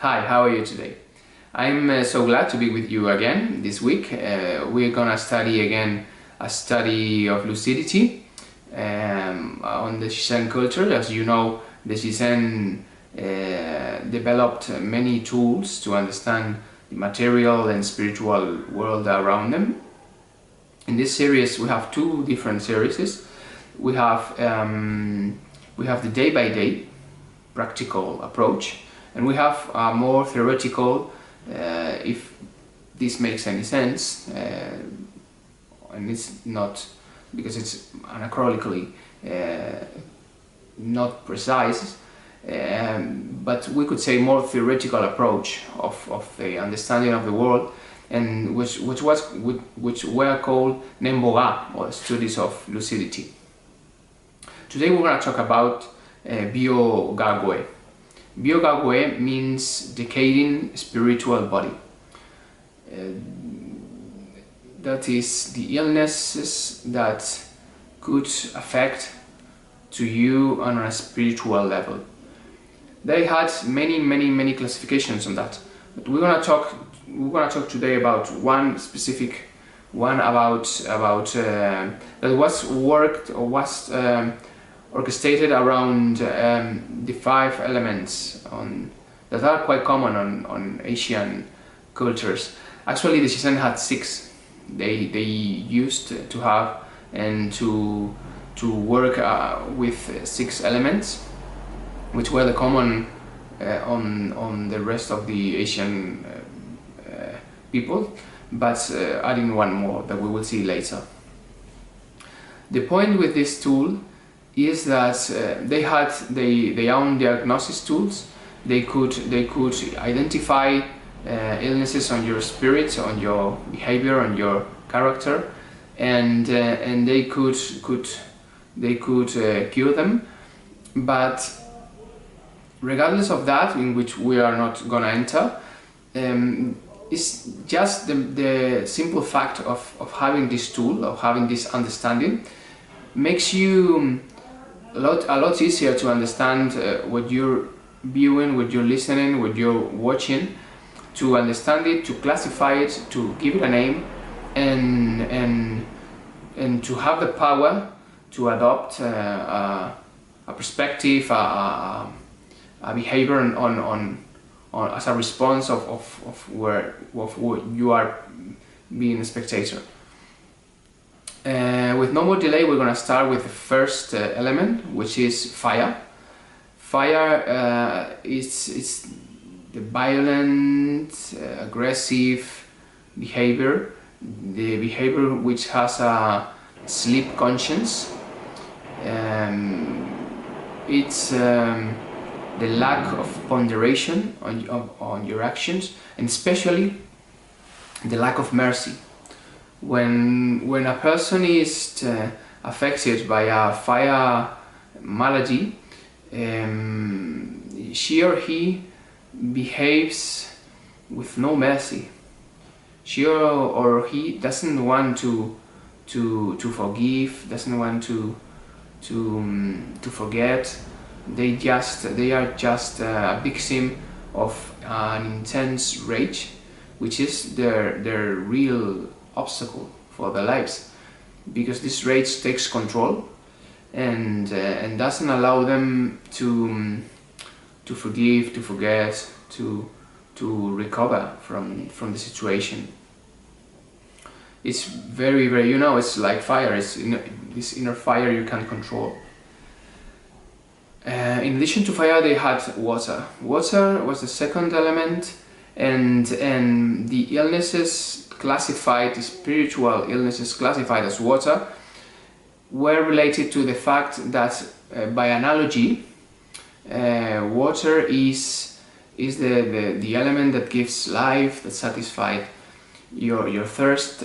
Hi, how are you today? I'm so glad to be with you again this week. We're gonna study again a study of lucidity on the Shizen culture. As you know, the Shizen developed many tools to understand the material and spiritual world around them. In this series, we have two different series. We have the day-by-day practical approach, and we have a more theoretical, if this makes any sense, and it's not, because it's anachronically not precise, but we could say more theoretical approach of the understanding of the world, and which were called Nenboga, or studies of lucidity. Today we're going to talk about Biogagoe. Biogagoe means decaying spiritual body. That is the illnesses that could affect to you on a spiritual level. They had many classifications on that, but we're gonna talk today about one specific one about that was orchestrated around the 5 elements that are quite common on Asian cultures. Actually, the Shizen had 6. They used to have and to work with 6 elements, which were the common on the rest of the Asian people, but adding one more that we will see later. The point with this tool is that they had their own diagnosis tools. They could identify illnesses on your spirit, on your behavior, on your character, and they could cure them. But regardless of that, in which we are not gonna enter, it's just the simple fact of having this tool, of having this understanding, makes you a lot easier to understand what you're viewing, what you're listening, what you're watching, to understand it, to classify it, to give it a name, and to have the power to adopt a perspective, a behavior on as a response of what you are being a spectator. With no more delay, we're going to start with the first element, which is fire. Fire is the violent, aggressive behavior, the behavior which has a sleep conscience. It's the lack of ponderation on your actions, and especially the lack of mercy. When a person is affected by a fire malady, she or he behaves with no mercy. She or he doesn't want to forgive, doesn't want to forget. They are just a victim of an intense rage, which is their real obstacle for their lives, because this rage takes control and doesn't allow them to forgive, to forget, to recover from the situation. It's very, it's like fire. It's this inner fire you can't control. In addition to fire, they had water. Water was the second element, and the illnesses classified, the spiritual illnesses classified as water, were related to the fact that, by analogy, water is the element that gives life, that satisfies your thirst,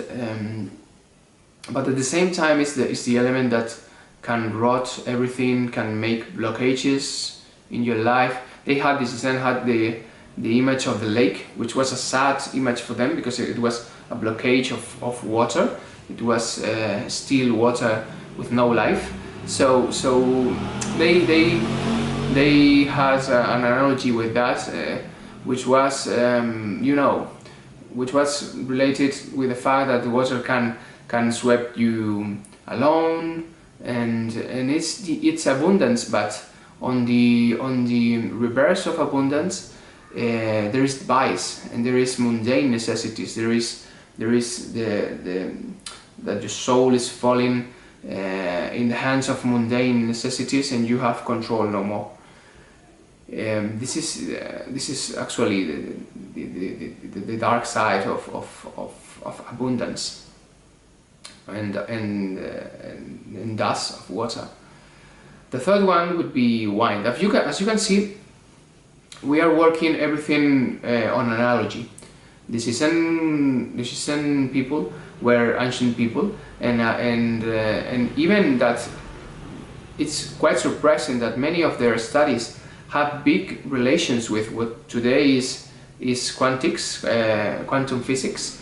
but at the same time it's the element that can rot everything, can make blockages in your life. They had the image of the lake, which was a sad image for them, because it was a blockage of water. It was still water with no life. So they had an analogy with that, which was which was related with the fact that the water can sweep you alone, and it's abundance. But on the reverse of abundance, there is vice, and there is mundane necessities. There is the that your soul is falling in the hands of mundane necessities, and you have control no more. This is actually the dark side of abundance and thus of water. The third one would be wine. As you can see, we are working everything on analogy. This is an people were ancient people, and even that it's quite surprising that many of their studies have big relations with what today is quantics, quantum physics.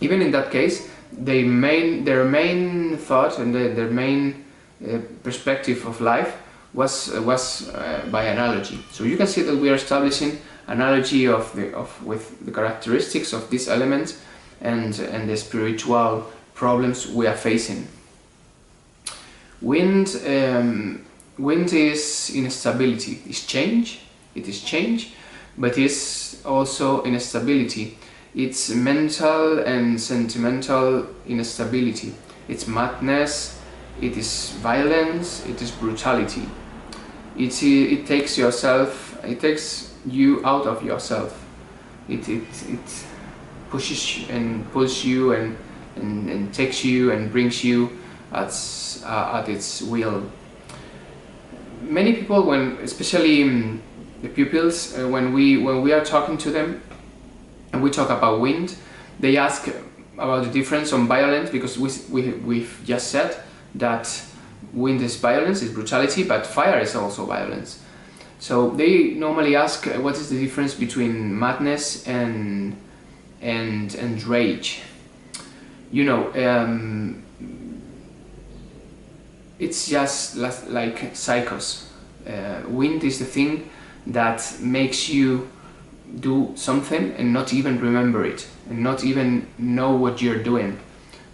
Even in that case, their main thought and their main perspective of life was by analogy. So you can see that we are establishing analogy with the characteristics of these elements and the spiritual problems we are facing. Wind is instability. It's change. It is change, but it's also instability. It's mental and sentimental instability. It's madness. It is violence. It is brutality. It takes yourself. It takes you out of yourself. It pushes and pulls you and takes you and brings you at its will. Many people, especially the pupils, when we are talking to them and we talk about wind, they ask about the difference on violence, because we've just said that wind is violence, is brutality, but fire is also violence. So they normally ask what is the difference between madness and rage. It's just like psychos. Wind is the thing that makes you do something and not even remember it, and not even know what you're doing,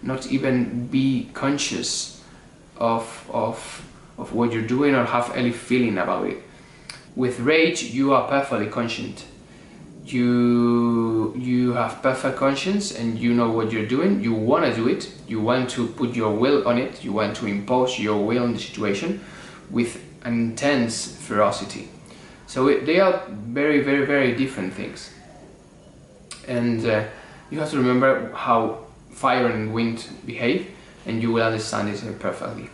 not even be conscious of what you're doing or have any feeling about it. With rage, you are perfectly conscient. You have perfect conscience and you know what you're doing. You want to do it. You want to put your will on it. You want to impose your will on the situation with an intense ferocity. So they are very, very, very different things. And you have to remember how fire and wind behave, and you will understand it perfectly.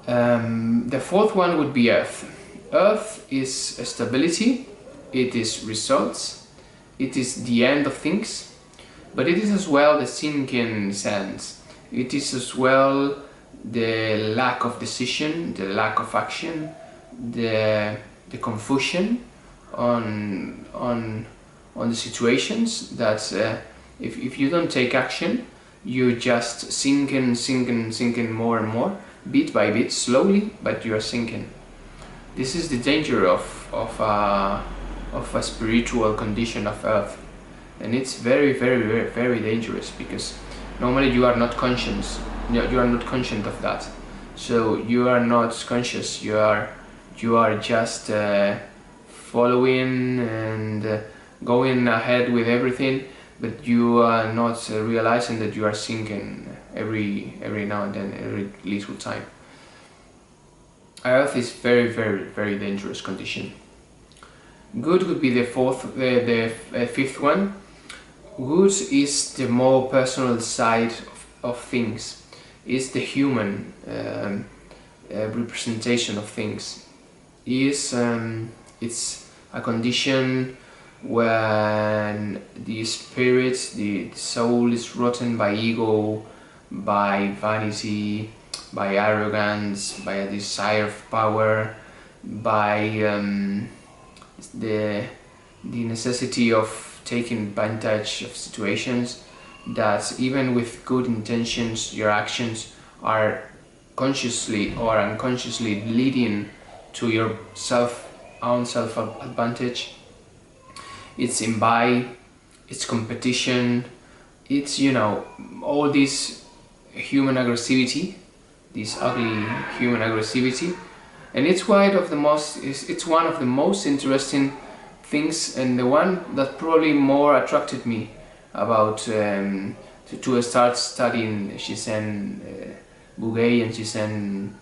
The fourth one would be earth. Earth is stability, it is results, it is the end of things, but it is as well the sinking sands. It is as well the lack of decision, the lack of action, the confusion on the situations that if you don't take action, you just sinking more and more, bit by bit, slowly, but you are sinking. This is the danger of a spiritual condition of earth, and it's very, very, very, very dangerous, because normally you are not conscious. You are not conscient of that. So you are not conscious. You are just following and going ahead with everything, but you are not realizing that you are sinking every now and then, every little time. Earth is very, very, very dangerous condition. Good would be the fifth one. Good is the more personal side of things. It's the human representation of things. It's a condition when the spirit, the soul is rotten by ego, by vanity, by arrogance, by a desire of power, by the necessity of taking advantage of situations, that even with good intentions your actions are consciously or unconsciously leading to your own self-advantage, it's imbibe, it's competition, it's, you know, all this human aggressivity, this ugly human aggressivity, and it's one of the most interesting things, and the one that probably more attracted me about to start studying Shizen Bugei and Shizen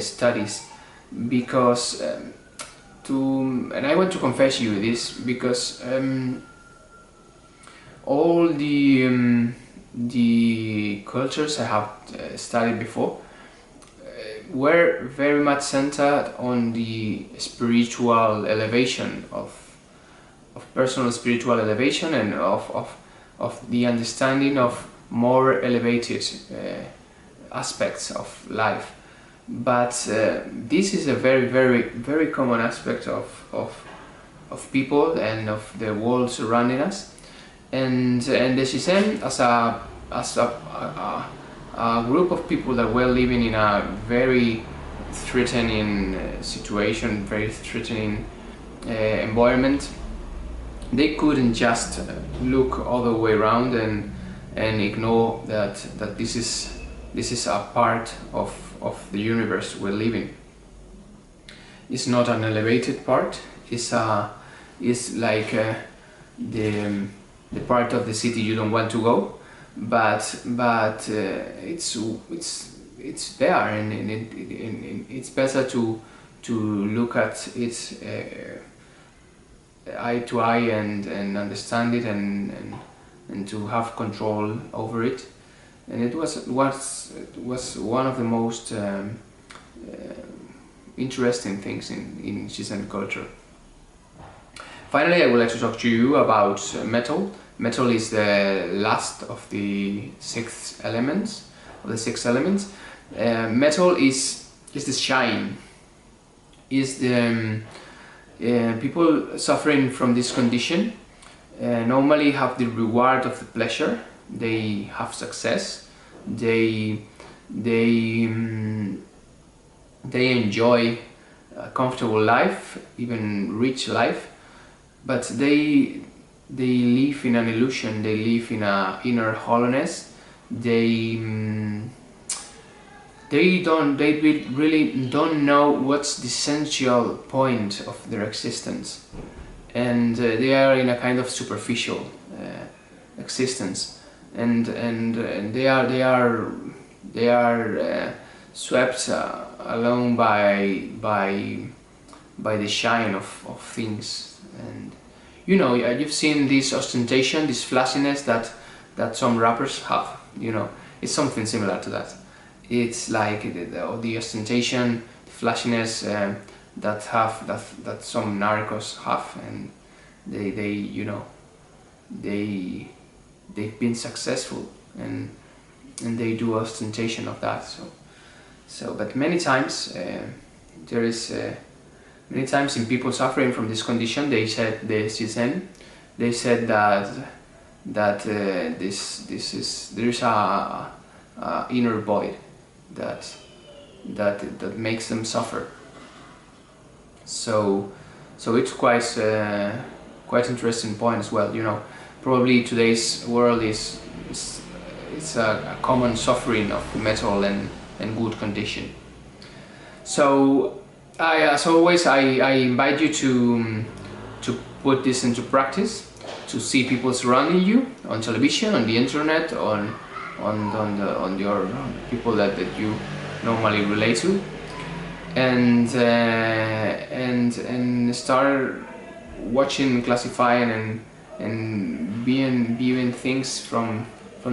studies, because and I want to confess you this, because all the cultures I have studied before were very much centered on the spiritual elevation of personal spiritual elevation, and of the understanding of more elevated aspects of life. But this is a very, very, very common aspect of people and of the world surrounding us, and the Shizen as a group of people that were living in a very threatening situation, very threatening environment. They couldn't just look all the way around and ignore that this is a part of the universe we're living. It's not an elevated part. It's like the part of the city you don't want to go, but it's there, and it's better to look at it eye to eye and understand it and to have control over it. And it was one of the most interesting things in Shizen culture. Finally, I would like to talk to you about metal. Metal is the last of the six elements. Metal is the shine. Is the people suffering from this condition normally have the reward of the pleasure. They have success. They enjoy a comfortable life, even rich life. But they live in an illusion. They live in a inner hollowness. They really don't know what's the essential point of their existence, and they are in a kind of superficial existence, and they are swept along by the shine of things. And you know, you've seen this ostentation, this flashiness that some rappers have. You know, it's something similar to that. It's like the ostentation, the flashiness that some narcos have, and they've been successful, and they do ostentation of that. So but many times many times in people suffering from this condition, they said that there is a inner void that makes them suffer. So it's quite interesting point as well. You know, probably today's world is a common suffering of metal and good condition. So as always, I invite you to put this into practice, to see people surrounding you on television, on the internet, on your people that you normally relate to, and start watching, classifying, and viewing things from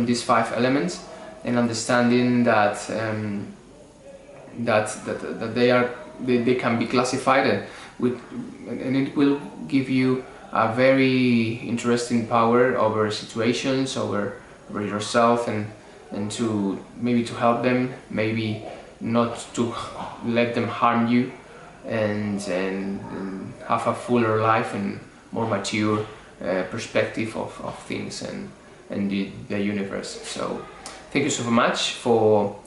these 5 elements, and understanding that they can be classified, and it will give you a very interesting power over situations, over yourself, and to maybe to help them, maybe not to let them harm you, and have a fuller life and more mature perspective of things and the universe. So thank you so much for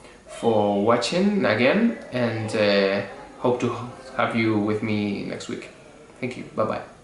watching again, and hope to have you with me next week. Thank you. Bye bye.